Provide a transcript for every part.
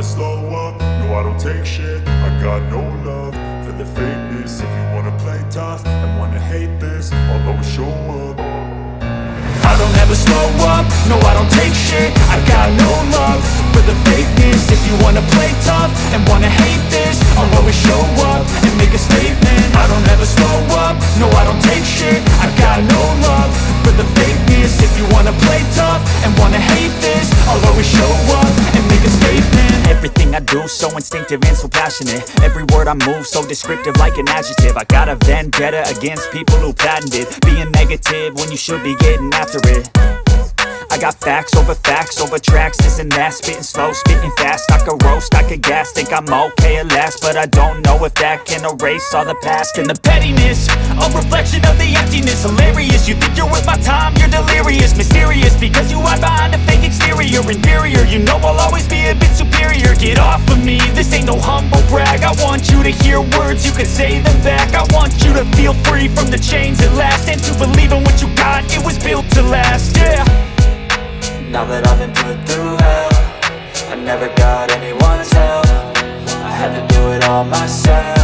slow up, no I don't take shit. I got no love for the fakeness. If you wanna play tough and wanna hate this, I'll always show up. I don't ever slow up, no I don't take shit. I got no love for the fakeness. If you wanna play tough and wanna hate this, I'll always show up and make a statement. I don't ever slow up, no I don't take shit. I got no love for the fakeness. If you wanna play tough and wanna hate this, I'll always show up and make a statement. Everything I do so instinctive and so passionate. Every word I move so descriptive like an adjective. I got a vendetta against people who patented being negative when you should be getting after it. I got facts over tracks, this and that. Spitting slow, spitting fast, I could roast, I could gas. Think I'm okay at last, but I don't know if that can erase all the past. And the pettiness, a reflection of the emptiness. Hilarious, you think you're worth my time, you're delirious. Mysterious, because you hide behind a fake exterior. Inferior, you know I'll always be a bit superior. Get off of me, this ain't no humble brag. I want you to hear words, you can say them back. I want you to feel free from the chains at last, and to believe in what you got, it was built to last, yeah. Now that I've been put through hell, I never got anyone's help. I had to do it all myself.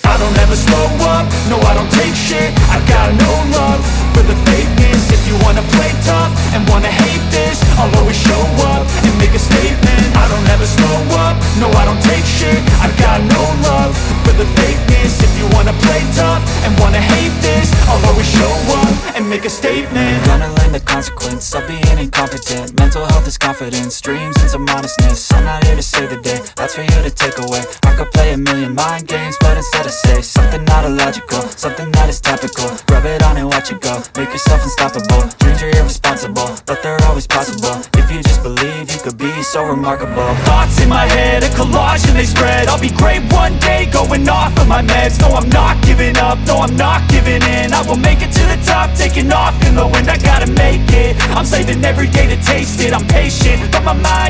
I don't ever slow up, no I don't take shit. I got no love for the fakeness. If you wanna play tough and wanna hate this, I'll always show up and make a statement. I don't ever slow up, no I don't take shit. I got no love for the fakeness. If you wanna play tough and wanna hate this, I'll always show up and make a statement. Gonna learn the consequence of being incompetent. Mental health is confidence, dreams and some honestness. I'm not here to save the day, that's for you to take away. I could play a million mind games, but instead I say something not illogical, something that is topical. Rub it on and watch it go, make yourself unstoppable. Dreams are irresponsible, but they're always possible. If you just believe, you could be so remarkable. Thoughts in my head, a collage and they spread. I'll be great one day, going off of my meds. No, I'm not giving up, no, I'm not giving in. I will make it to the top, taking off in the wind. I gotta make it, I'm saving every day to taste it. I'm patient, but my mind